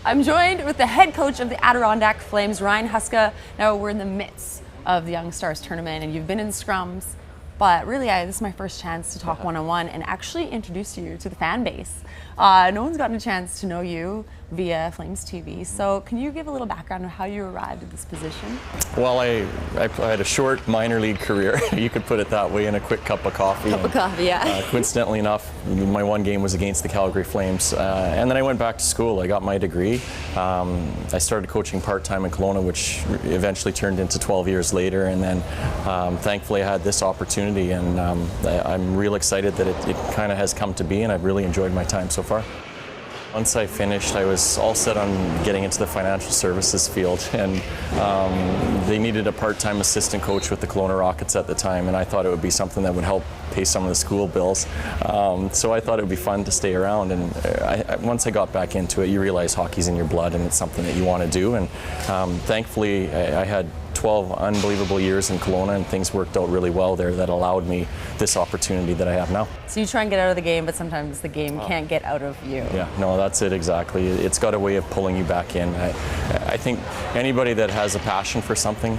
I'm joined with the head coach of the Adirondack Flames, Ryan Huska. Now we're in the midst of the Young Stars tournament and you've been in scrums, but really this is my first chance to talk one-on-one and actually introduce you to the fan base. No one's gotten a chance to know you via Flames TV, so can you give a little background on how you arrived at this position? Well, I had a short minor league career, you could put it that way, in a quick cup of coffee. Coincidentally enough, my one game was against the Calgary Flames, and then I went back to school. I got my degree. I started coaching part-time in Kelowna, which eventually turned into 12 years later, and then thankfully I had this opportunity, and I'm real excited that it kind of has come to be, and I've really enjoyed my time so far. Once I finished, I was all set on getting into the financial services field, and they needed a part-time assistant coach with the Kelowna Rockets at the time, and I thought it would be something that would help pay some of the school bills. So I thought it would be fun to stay around, and once I got back into it, you realize hockey's in your blood and it's something that you want to do, and thankfully I had 12 unbelievable years in Kelowna, and things worked out really well there that allowed me this opportunity that I have now. So you try and get out of the game, but sometimes the game can't get out of you. Yeah, no, that's it exactly. It's got a way of pulling you back in. I think anybody that has a passion for something,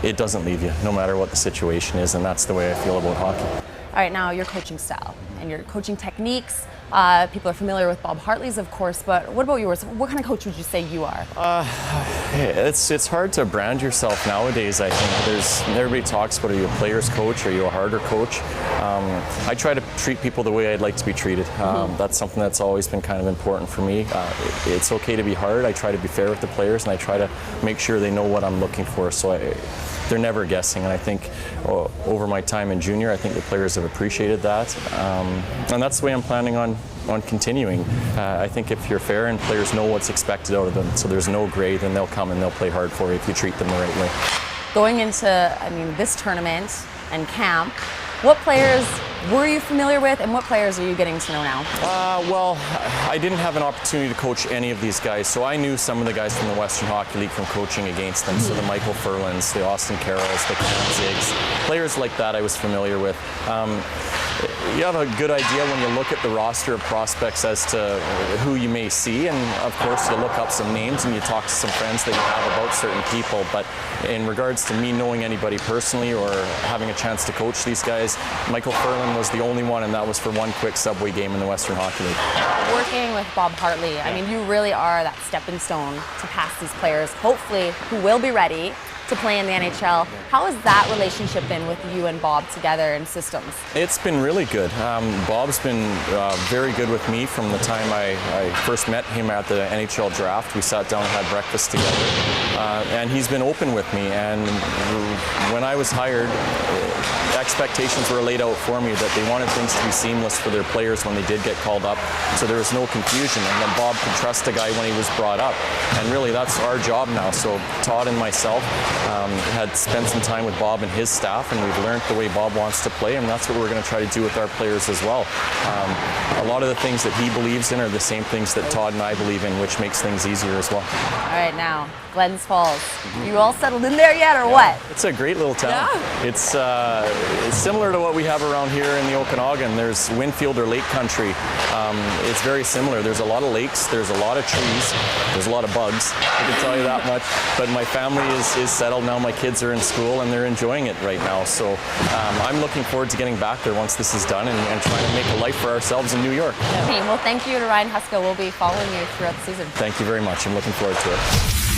it doesn't leave you, no matter what the situation is, and that's the way I feel about hockey. All right, now your coaching style and your coaching techniques. People are familiar with Bob Hartley's, of course, but what about yours? What kind of coach would you say you are? It's hard to brand yourself nowadays, I think. Everybody talks about, are you a player's coach, are you a harder coach? I try to treat people the way I'd like to be treated. That's something that's always been kind of important for me. It's okay to be hard. I try to be fair with the players, and I try to make sure they know what I'm looking for, so they're never guessing, and I think over my time in junior, I think the players have appreciated that, and that's the way I'm planning on continuing. I think if you're fair and players know what's expected out of them, so there's no gray, then they'll come and they'll play hard for you if you treat them the right way. Going into, this tournament and camp, what players were you familiar with, and what players are you getting to know now? Well, I didn't have an opportunity to coach any of these guys, so I knew some of the guys from the Western Hockey League from coaching against them. So the Michael Furlans, the Austin Carrolls, the Cam Ziggs, players like that I was familiar with. You have a good idea when you look at the roster of prospects as to who you may see, and of course you look up some names and you talk to some friends that you have about certain people, but in regards to me knowing anybody personally or having a chance to coach these guys, Michael Furlan was the only one, and that was for one quick subway game in the Western Hockey League. Working with Bob Hartley, you really are that stepping stone to pass these players, hopefully, who will be ready to play in the NHL. How has that relationship been with you and Bob together in systems? It's been really good. Bob's been very good with me from the time I first met him at the NHL draft. We sat down and had breakfast together, and he's been open with me, and when I was hired, expectations were laid out for me that they wanted things to be seamless for their players when they did get called up, so there was no confusion, and then Bob could trust a guy when he was brought up, and really that's our job now. So Todd and myself had spent some time with Bob and his staff, and we've learned the way Bob wants to play, and that's what we're going to try to do with our players as well. A lot of the things that he believes in are the same things that Todd and I believe in, which makes things easier as well. All right, now, Glens Falls. You all settled in there yet, or what? It's a great little town. Yeah. It's similar to what we have around here in the Okanagan. There's Winfield or Lake Country. It's very similar. There's a lot of lakes, there's a lot of trees, there's a lot of bugs, I can tell you that much. But my family is settled now. My kids are in school and they're enjoying it right now. So I'm looking forward to getting back there once this is done and trying to make a life for ourselves in New York. Well, thank you to Ryan Huska. We'll be following you throughout the season. Thank you very much. I'm looking forward to it.